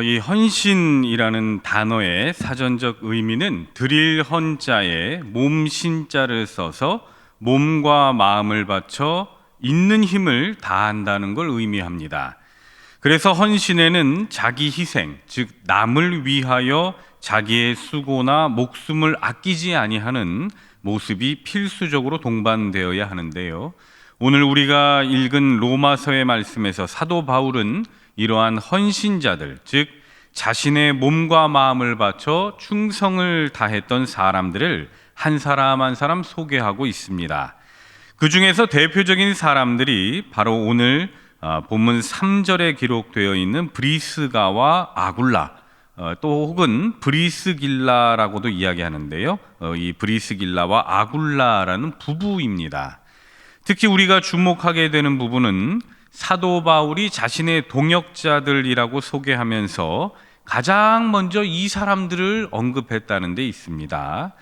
이 헌신이라는 단어의 사전적 의미는 드릴 헌자에 몸 신자를 써서 몸과 마음을 바쳐 있는 힘을 다한다는 걸 의미합니다. 그래서 헌신에는 자기 희생, 즉 남을 위하여 자기의 수고나 목숨을 아끼지 아니하는 모습이 필수적으로 동반되어야 하는데요. 오늘 우리가 읽은 로마서의 말씀에서 사도 바울은 이러한 헌신자들, 즉 자신의 몸과 마음을 바쳐 충성을 다했던 사람들을 한 사람 한 사람 소개하고 있습니다. 그 중에서 대표적인 사람들이 바로 오늘 본문 3절에 기록되어 있는 브리스가와 아굴라, 또 혹은 브리스길라라고도 이야기하는데요. 이 브리스길라와 아굴라라는 부부입니다. 특히 우리가 주목하게 되는 부분은 사도 바울이 자신의 동역자들이라고 소개하면서 가장 먼저 이 사람들을 언급했다는 데 있습니다.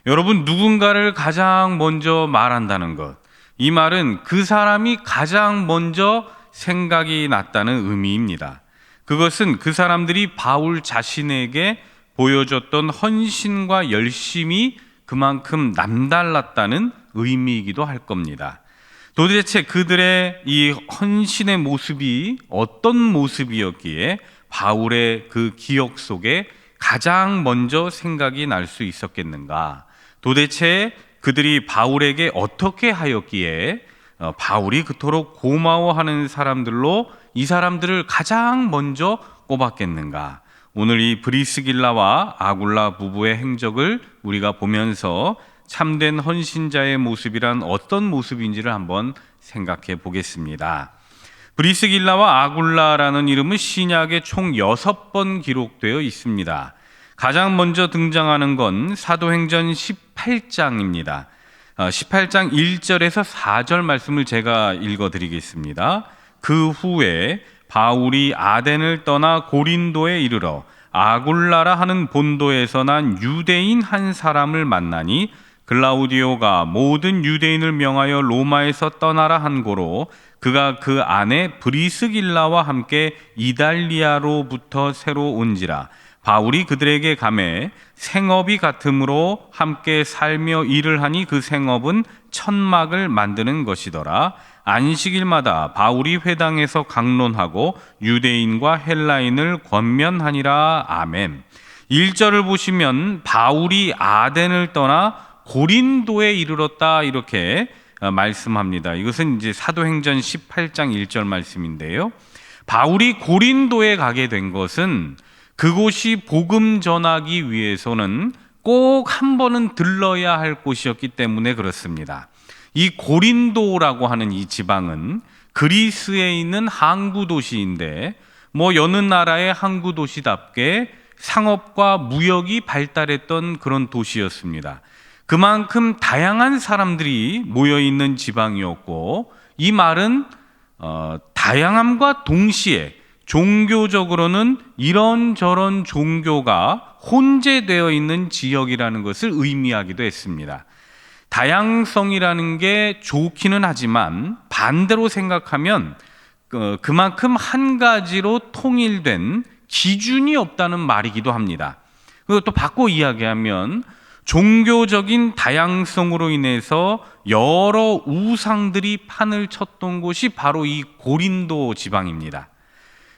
여러분, 누군가를 가장 먼저 말한다는 것, 이 말은 그 사람이 가장 먼저 생각이 났다는 의미입니다. 그것은 그 사람들이 바울 자신에게 보여줬던 헌신과 열심이 그만큼 남달랐다는 의미이기도 할 겁니다. 도대체 그들의 이 헌신의 모습이 어떤 모습이었기에 바울의 그 기억 속에 가장 먼저 생각이 날 수 있었겠는가? 도대체 그들이 바울에게 어떻게 하였기에 바울이 그토록 고마워하는 사람들로 이 사람들을 가장 먼저 꼽았겠는가? 오늘 이 브리스길라와 아굴라 부부의 행적을 우리가 보면서 참된 헌신자의 모습이란 어떤 모습인지를 한번 생각해 보겠습니다. 브리스길라와 아굴라라는 이름은 신약에 총 6번 기록되어 있습니다. 가장 먼저 등장하는 건 사도행전 18장입니다. 18장 1절에서 4절 말씀을 제가 읽어드리겠습니다. 그 후에 바울이 아덴을 떠나 고린도에 이르러 아굴라라 하는 본도에서 난 유대인 한 사람을 만나니 글라우디오가 모든 유대인을 명하여 로마에서 떠나라 한 고로 그가 그 아내 브리스길라와 함께 이달리아로부터 새로 온지라. 바울이 그들에게 가매 생업이 같으므로 함께 살며 일을 하니 그 생업은 천막을 만드는 것이더라. 안식일마다 바울이 회당에서 강론하고 유대인과 헬라인을 권면하니라. 아멘. 1절을 보시면 바울이 아덴을 떠나 고린도에 이르렀다 이렇게 말씀합니다. 이것은 이제 사도행전 18장 1절 말씀인데요. 바울이 고린도에 가게 된 것은 그곳이 복음 전하기 위해서는 꼭 한 번은 들러야 할 곳이었기 때문에 그렇습니다. 이 고린도라고 하는 이 지방은 그리스에 있는 항구 도시인데 여느 나라의 항구 도시답게 상업과 무역이 발달했던 그런 도시였습니다. 그만큼 다양한 사람들이 모여있는 지방이었고, 이 말은 다양함과 동시에 종교적으로는 이런저런 종교가 혼재되어 있는 지역이라는 것을 의미하기도 했습니다. 다양성이라는 게 좋기는 하지만 반대로 생각하면 그만큼 한 가지로 통일된 기준이 없다는 말이기도 합니다. 그리고 또 바꿔 이야기하면 종교적인 다양성으로 인해서 여러 우상들이 판을 쳤던 곳이 바로 이 고린도 지방입니다.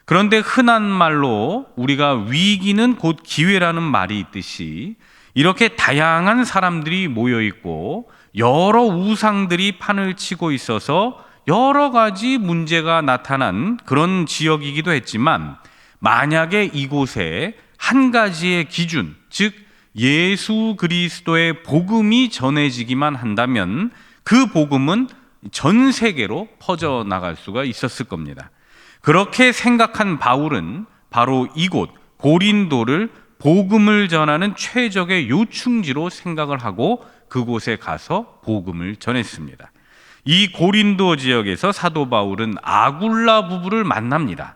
그런데 흔한 말로 우리가 위기는 곧 기회라는 말이 있듯이 이렇게 다양한 사람들이 모여 있고 여러 우상들이 판을 치고 있어서 여러 가지 문제가 나타난 그런 지역이기도 했지만, 만약에 이곳에 한 가지의 기준, 즉 예수 그리스도의 복음이 전해지기만 한다면 그 복음은 전 세계로 퍼져나갈 수가 있었을 겁니다. 그렇게 생각한 바울은 바로 이곳 고린도를 복음을 전하는 최적의 요충지로 생각을 하고 그곳에 가서 복음을 전했습니다. 이 고린도 지역에서 사도 바울은 아굴라 부부를 만납니다.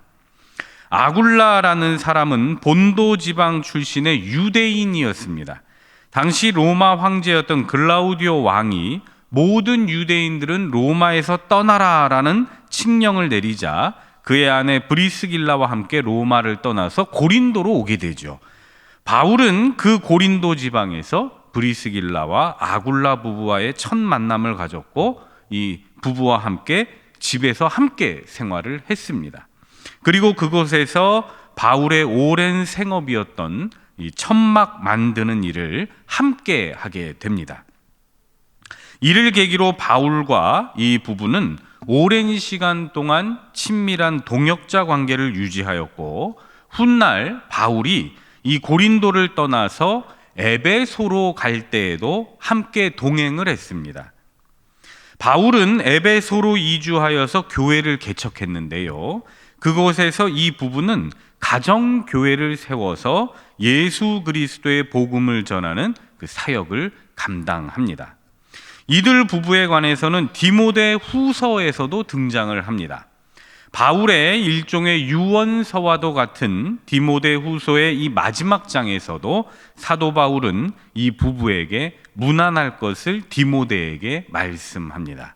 아굴라라는 사람은 본도 지방 출신의 유대인이었습니다. 당시 로마 황제였던 글라우디오 왕이 모든 유대인들은 로마에서 떠나라라는 칙령을 내리자 그의 아내 브리스길라와 함께 로마를 떠나서 고린도로 오게 되죠. 바울은 그 고린도 지방에서 브리스길라와 아굴라 부부와의 첫 만남을 가졌고 이 부부와 함께 집에서 함께 생활을 했습니다. 그리고 그곳에서 바울의 오랜 생업이었던 이 천막 만드는 일을 함께 하게 됩니다. 이를 계기로 바울과 이 부부는 오랜 시간 동안 친밀한 동역자 관계를 유지하였고 훗날 바울이 이 고린도를 떠나서 에베소로 갈 때에도 함께 동행을 했습니다. 바울은 에베소로 이주하여서 교회를 개척했는데요. 그곳에서 이 부부는 가정교회를 세워서 예수 그리스도의 복음을 전하는 그 사역을 감당합니다. 이들 부부에 관해서는 디모데 후서에서도 등장을 합니다. 바울의 일종의 유언서와도 같은 디모데 후서의 이 마지막 장에서도 사도 바울은 이 부부에게 문안할 것을 디모데에게 말씀합니다.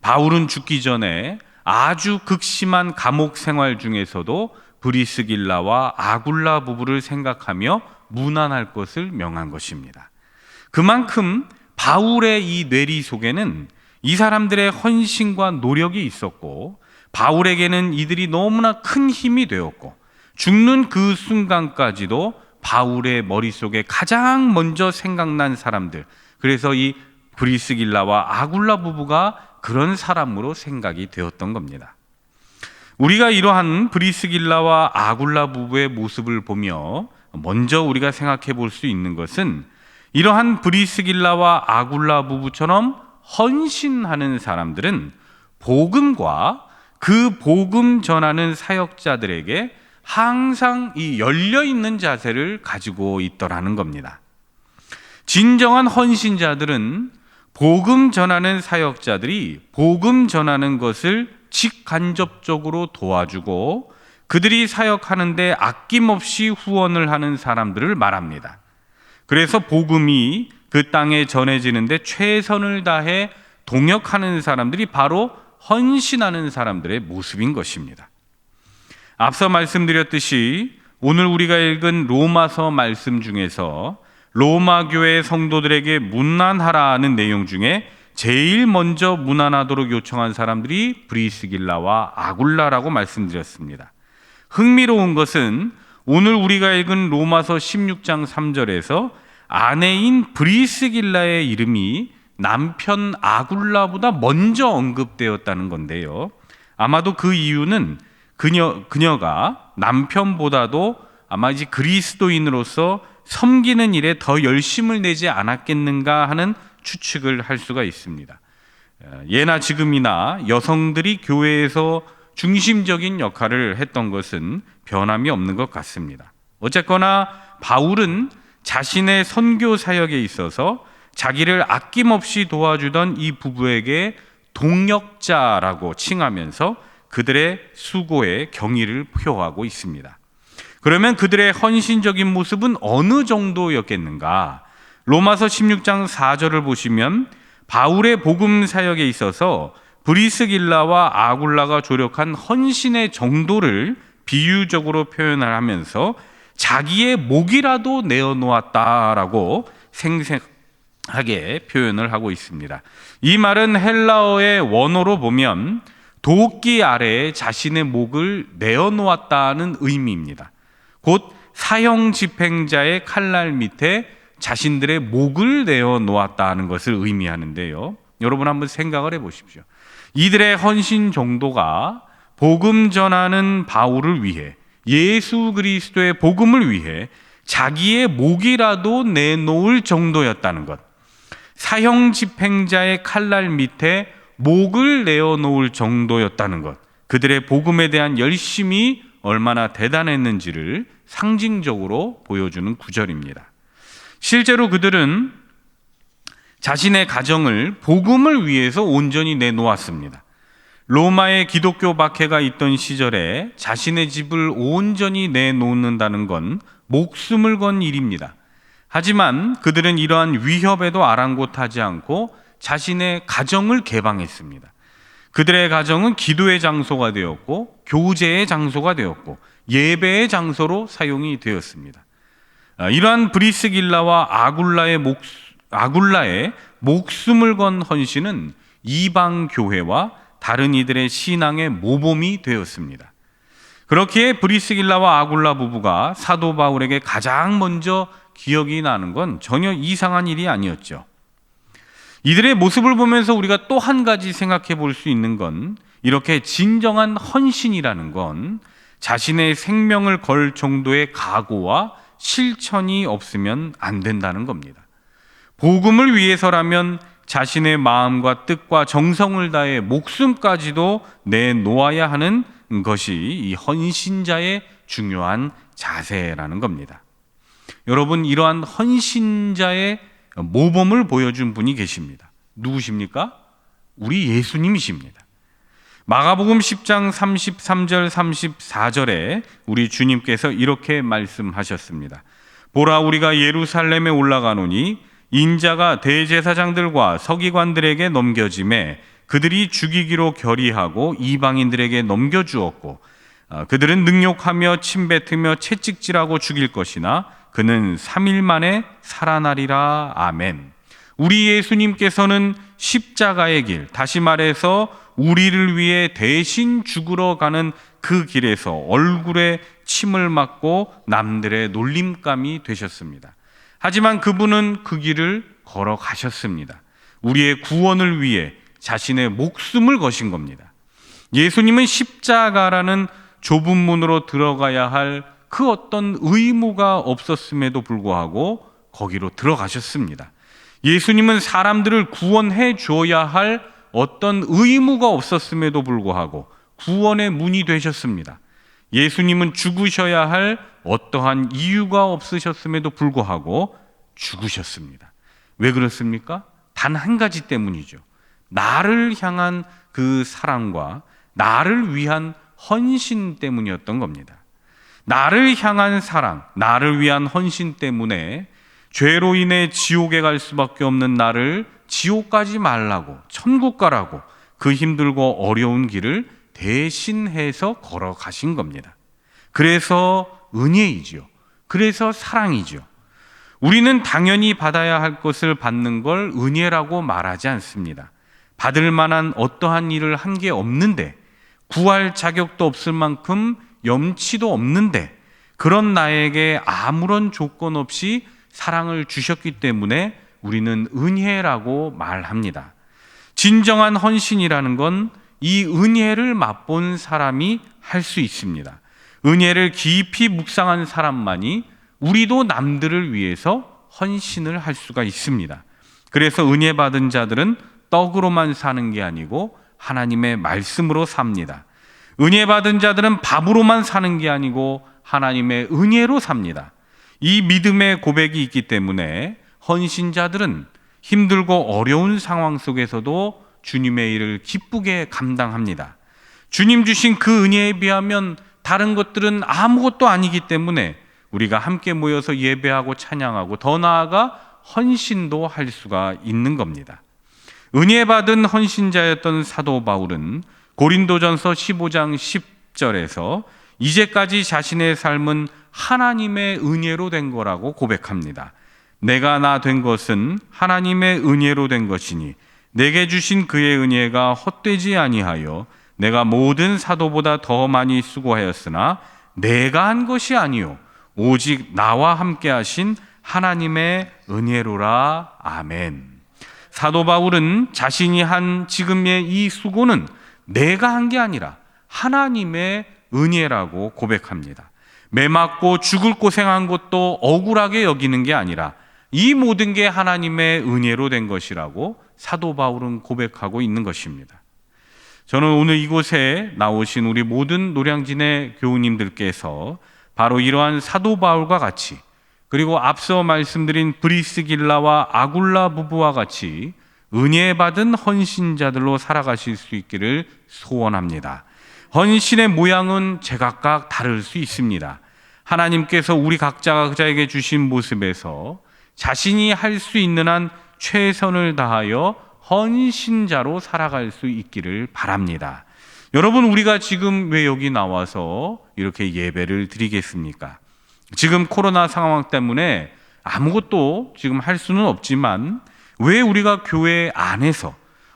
바울은 죽기 전에 아주 극심한 감옥 생활 중에서도 브리스길라와 아굴라 부부를 생각하며 문안할 것을 명한 것입니다. 그만큼 바울의 이 뇌리 속에는 이 사람들의 헌신과 노력이 있었고 바울에게는 이들이 너무나 큰 힘이 되었고 죽는 그 순간까지도 바울의 머릿속에 가장 먼저 생각난 사람들, 그래서 이 브리스길라와 아굴라 부부가 그런 사람으로 생각이 되었던 겁니다. 우리가 이러한 브리스길라와 아굴라 부부의 모습을 보며 먼저 우리가 생각해 볼 수 있는 것은 이러한 브리스길라와 아굴라 부부처럼 헌신하는 사람들은 복음과 그 복음 전하는 사역자들에게 항상 이 열려있는 자세를 가지고 있더라는 겁니다. 진정한 헌신자들은 복음 전하는 사역자들이 복음 전하는 것을 직간접적으로 도와주고 그들이 사역하는데 아낌없이 후원을 하는 사람들을 말합니다. 그래서 복음이 그 땅에 전해지는데 최선을 다해 동역하는 사람들이 바로 헌신하는 사람들의 모습인 것입니다. 앞서 말씀드렸듯이 오늘 우리가 읽은 로마서 말씀 중에서 로마 교회 성도들에게 문안하라는 내용 중에 제일 먼저 문안하도록 요청한 사람들이 브리스길라와 아굴라라고 말씀드렸습니다. 흥미로운 것은 오늘 우리가 읽은 로마서 16장 3절에서 아내인 브리스길라의 이름이 남편 아굴라보다 먼저 언급되었다는 건데요. 아마도 그 이유는 그녀가 남편보다도 아마 이제 그리스도인으로서 섬기는 일에 더 열심을 내지 않았겠는가 하는 추측을 할 수가 있습니다. 예나 지금이나 여성들이 교회에서 중심적인 역할을 했던 것은 변함이 없는 것 같습니다. 어쨌거나 바울은 자신의 선교 사역에 있어서 자기를 아낌없이 도와주던 이 부부에게 동역자라고 칭하면서 그들의 수고에 경의를 표하고 있습니다. 그러면 그들의 헌신적인 모습은 어느 정도였겠는가? 로마서 16장 4절을 보시면 바울의 복음 사역에 있어서 브리스길라와 아굴라가 조력한 헌신의 정도를 비유적으로 표현을 하면서 자기의 목이라도 내어놓았다라고 생생하게 표현을 하고 있습니다. 이 말은 헬라어의 원어로 보면 도끼 아래에 자신의 목을 내어놓았다는 의미입니다. 곧 사형 집행자의 칼날 밑에 자신들의 목을 내어놓았다는 것을 의미하는데요. 여러분 한번 생각을 해보십시오. 이들의 헌신 정도가 복음 전하는 바울을 위해, 예수 그리스도의 복음을 위해 자기의 목이라도 내놓을 정도였다는 것. 사형 집행자의 칼날 밑에 목을 내어놓을 정도였다는 것. 그들의 복음에 대한 열심이 얼마나 대단했는지를 상징적으로 보여주는 구절입니다. 실제로 그들은 자신의 가정을 복음을 위해서 온전히 내놓았습니다. 로마의 기독교 박해가 있던 시절에 자신의 집을 온전히 내놓는다는 건 목숨을 건 일입니다. 하지만 그들은 이러한 위협에도 아랑곳하지 않고 자신의 가정을 개방했습니다. 그들의 가정은 기도의 장소가 되었고 교제의 장소가 되었고 예배의 장소로 사용이 되었습니다. 이러한 브리스길라와 아굴라의 목숨을 건 헌신은 이방 교회와 다른 이들의 신앙의 모범이 되었습니다. 그렇기에 브리스길라와 아굴라 부부가 사도 바울에게 가장 먼저 기억이 나는 건 전혀 이상한 일이 아니었죠. 이들의 모습을 보면서 우리가 또 한 가지 생각해 볼 수 있는 건 이렇게 진정한 헌신이라는 건 자신의 생명을 걸 정도의 각오와 실천이 없으면 안 된다는 겁니다. 복음을 위해서라면 자신의 마음과 뜻과 정성을 다해 목숨까지도 내놓아야 하는 것이 이 헌신자의 중요한 자세라는 겁니다. 여러분, 이러한 헌신자의 모범을 보여준 분이 계십니다. 누구십니까? 우리 예수님이십니다. 마가복음 10장 33절 34절에 우리 주님께서 이렇게 말씀하셨습니다. 보라, 우리가 예루살렘에 올라가노니 인자가 대제사장들과 서기관들에게 넘겨짐에 그들이 죽이기로 결의하고 이방인들에게 넘겨주었고 그들은 능욕하며 침뱉으며 채찍질하고 죽일 것이나 그는 3일 만에 살아나리라. 아멘. 우리 예수님께서는 십자가의 길, 다시 말해서 우리를 위해 대신 죽으러 가는 그 길에서 얼굴에 침을 맞고 남들의 놀림감이 되셨습니다. 하지만 그분은 그 길을 걸어가셨습니다. 우리의 구원을 위해 자신의 목숨을 거신 겁니다. 예수님은 십자가라는 좁은 문으로 들어가야 할 그 어떤 의무가 없었음에도 불구하고 거기로 들어가셨습니다. 예수님은 사람들을 구원해 줘야 할 어떤 의무가 없었음에도 불구하고 구원의 문이 되셨습니다. 예수님은 죽으셔야 할 어떠한 이유가 없으셨음에도 불구하고 죽으셨습니다. 왜 그렇습니까? 단 한 가지 때문이죠. 나를 향한 그 사랑과 나를 위한 헌신 때문이었던 겁니다. 나를 향한 사랑, 나를 위한 헌신 때문에 죄로 인해 지옥에 갈 수밖에 없는 나를 지옥 가지 말라고, 천국 가라고 그 힘들고 어려운 길을 대신해서 걸어가신 겁니다. 그래서 은혜이지요. 그래서 사랑이지요. 우리는 당연히 받아야 할 것을 받는 걸 은혜라고 말하지 않습니다. 받을 만한 어떠한 일을 한 게 없는데, 구할 자격도 없을 만큼 염치도 없는데, 그런 나에게 아무런 조건 없이 사랑을 주셨기 때문에 우리는 은혜라고 말합니다. 진정한 헌신이라는 건 이 은혜를 맛본 사람이 할 수 있습니다. 은혜를 깊이 묵상한 사람만이 우리도 남들을 위해서 헌신을 할 수가 있습니다. 그래서 은혜 받은 자들은 떡으로만 사는 게 아니고 하나님의 말씀으로 삽니다. 은혜 받은 자들은 밥으로만 사는 게 아니고 하나님의 은혜로 삽니다. 이 믿음의 고백이 있기 때문에 헌신자들은 힘들고 어려운 상황 속에서도 주님의 일을 기쁘게 감당합니다. 주님 주신 그 은혜에 비하면 다른 것들은 아무것도 아니기 때문에 우리가 함께 모여서 예배하고 찬양하고 더 나아가 헌신도 할 수가 있는 겁니다. 은혜 받은 헌신자였던 사도 바울은 고린도전서 15장 10절에서 이제까지 자신의 삶은 하나님의 은혜로 된 거라고 고백합니다. 내가 나 된 것은 하나님의 은혜로 된 것이니 내게 주신 그의 은혜가 헛되지 아니하여 내가 모든 사도보다 더 많이 수고하였으나 내가 한 것이 아니요 오직 나와 함께 하신 하나님의 은혜로라. 아멘. 사도 바울은 자신이 한 지금의 이 수고는 내가 한 게 아니라 하나님의 은혜라고 고백합니다. 매 맞고 죽을 고생한 것도 억울하게 여기는 게 아니라 이 모든 게 하나님의 은혜로 된 것이라고 사도 바울은 고백하고 있는 것입니다. 저는 오늘 이곳에 나오신 우리 모든 노량진의 교우님들께서 바로 이러한 사도 바울과 같이, 그리고 앞서 말씀드린 브리스길라와 아굴라 부부와 같이 은혜 받은 헌신자들로 살아가실 수 있기를 소원합니다. 헌신의 모양은 제각각 다를 수 있습니다. 하나님께서 우리 각자에게 주신 모습에서 자신이 할 수 있는 한 최선을 다하여 헌신자로 살아갈 수 있기를 바랍니다. 여러분, 우리가 지금 왜 여기 나와서 이렇게 예배를 드리겠습니까? 지금 코로나 상황 때문에 아무것도 지금 할 수는 없지만 왜 우리가 교회 안에서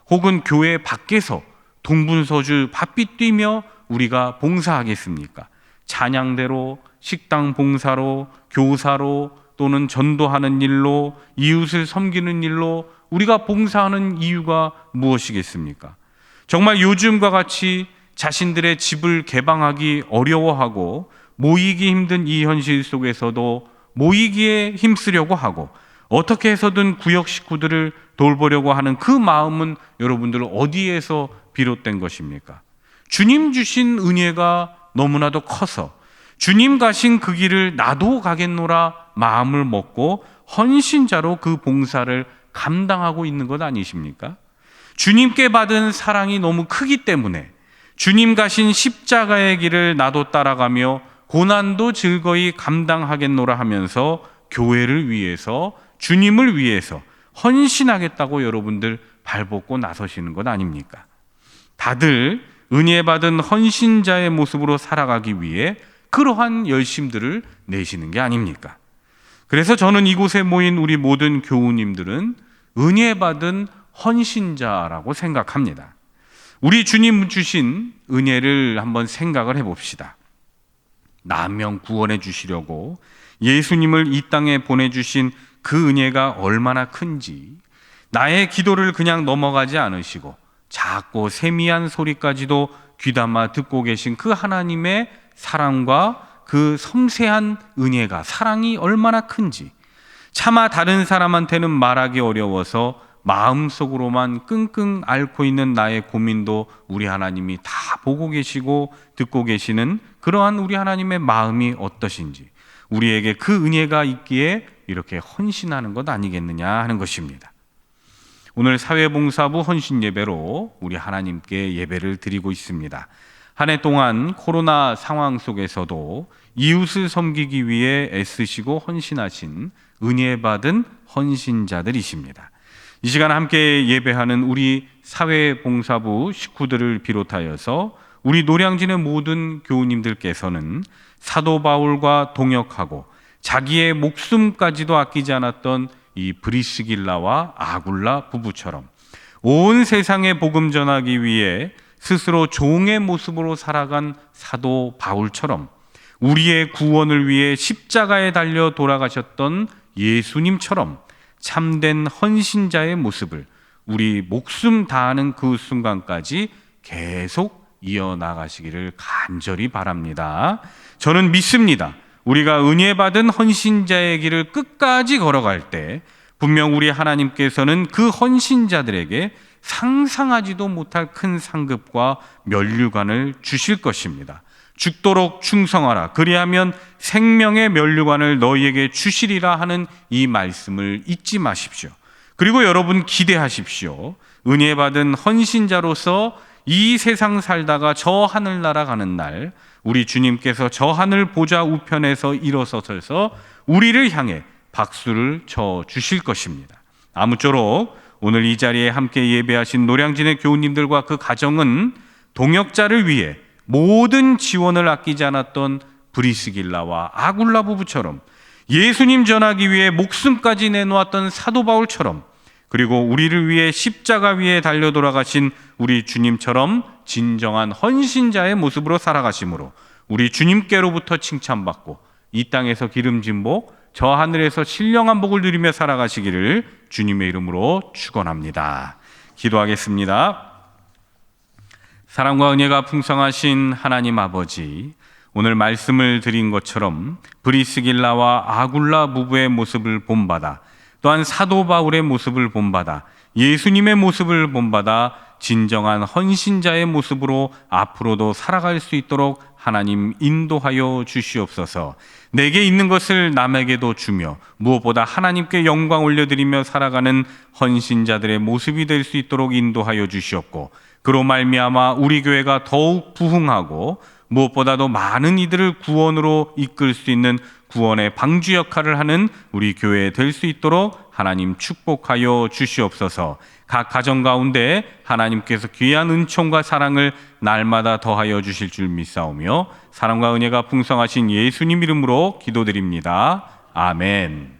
혹은 교회 밖에서 동분서주 바삐 뛰며 우리가 봉사하겠습니까? 찬양대로, 식당 봉사로, 교사로, 또는 전도하는 일로, 이웃을 섬기는 일로 우리가 봉사하는 이유가 무엇이겠습니까? 정말 요즘과 같이 자신들의 집을 개방하기 어려워하고 모이기 힘든 이 현실 속에서도 모이기에 힘쓰려고 하고 어떻게 해서든 구역 식구들을 돌보려고 하는 그 마음은 여러분들 어디에서 비롯된 것입니까? 주님 주신 은혜가 너무나도 커서 주님 가신 그 길을 나도 가겠노라 마음을 먹고 헌신자로 그 봉사를 감당하고 있는 것 아니십니까? 주님께 받은 사랑이 너무 크기 때문에 주님 가신 십자가의 길을 나도 따라가며 고난도 즐거이 감당하겠노라 하면서 교회를 위해서, 주님을 위해서 헌신하겠다고 여러분들 발벗고 나서시는 것 아닙니까? 다들 은혜 받은 헌신자의 모습으로 살아가기 위해 그러한 열심들을 내시는 게 아닙니까? 그래서 저는 이곳에 모인 우리 모든 교우님들은 은혜 받은 헌신자라고 생각합니다. 우리 주님 주신 은혜를 한번 생각을 해봅시다. 만명 구원해 주시려고 예수님을 이 땅에 보내주신 그 은혜가 얼마나 큰지, 나의 기도를 그냥 넘어가지 않으시고 작고 세미한 소리까지도 귀담아 듣고 계신 그 하나님의 사랑과 그 섬세한 은혜가, 사랑이 얼마나 큰지 차마 다른 사람한테는 말하기 어려워서 마음속으로만 끙끙 앓고 있는 나의 고민도 우리 하나님이 다 보고 계시고 듣고 계시는 그러한 우리 하나님의 마음이 어떠신지, 우리에게 그 은혜가 있기에 이렇게 헌신하는 것 아니겠느냐 하는 것입니다. 오늘 사회봉사부 헌신예배로 우리 하나님께 예배를 드리고 있습니다. 한 해 동안 코로나 상황 속에서도 이웃을 섬기기 위해 애쓰시고 헌신하신 은혜 받은 헌신자들이십니다. 이 시간 함께 예배하는 우리 사회봉사부 식구들을 비롯하여서 우리 노량진의 모든 교우님들께서는 사도 바울과 동역하고 자기의 목숨까지도 아끼지 않았던 이 브리스길라와 아굴라 부부처럼 온 세상에 복음 전하기 위해 스스로 종의 모습으로 살아간 사도 바울처럼 우리의 구원을 위해 십자가에 달려 돌아가셨던 예수님처럼 참된 헌신자의 모습을 우리 목숨 다하는 그 순간까지 계속 이어나가시기를 간절히 바랍니다. 저는 믿습니다. 우리가 은혜 받은 헌신자의 길을 끝까지 걸어갈 때 분명 우리 하나님께서는 그 헌신자들에게 상상하지도 못할 큰 상급과 면류관을 주실 것입니다. 죽도록 충성하라, 그리하면 생명의 면류관을 너희에게 주시리라 하는 이 말씀을 잊지 마십시오. 그리고 여러분 기대하십시오. 은혜 받은 헌신자로서 이 세상 살다가 저 하늘나라 가는 날 우리 주님께서 저 하늘 보좌 우편에서 일어서셔서 우리를 향해 박수를 쳐 주실 것입니다. 아무쪼록 오늘 이 자리에 함께 예배하신 노량진의 교우님들과 그 가정은 동역자를 위해 모든 지원을 아끼지 않았던 브리스길라와 아굴라 부부처럼, 예수님 전하기 위해 목숨까지 내놓았던 사도 바울처럼, 그리고 우리를 위해 십자가 위에 달려 돌아가신 우리 주님처럼 진정한 헌신자의 모습으로 살아가심으로 우리 주님께로부터 칭찬받고 이 땅에서 기름진 복, 저 하늘에서 신령한 복을 누리며 살아가시기를 주님의 이름으로 축원합니다. 기도하겠습니다. 사랑과 은혜가 풍성하신 하나님 아버지, 오늘 말씀을 드린 것처럼 브리스길라와 아굴라 부부의 모습을 본받아, 또한 사도 바울의 모습을 본받아, 예수님의 모습을 본받아 진정한 헌신자의 모습으로 앞으로도 살아갈 수 있도록 하나님 인도하여 주시옵소서. 내게 있는 것을 남에게도 주며 무엇보다 하나님께 영광 올려드리며 살아가는 헌신자들의 모습이 될 수 있도록 인도하여 주시옵고, 그로 말미암아 우리 교회가 더욱 부흥하고 무엇보다도 많은 이들을 구원으로 이끌 수 있는 구원의 방주 역할을 하는 우리 교회 될 수 있도록 하나님 축복하여 주시옵소서. 각 가정 가운데 하나님께서 귀한 은총과 사랑을 날마다 더하여 주실 줄 믿사오며 사랑과 은혜가 풍성하신 예수님 이름으로 기도드립니다. 아멘.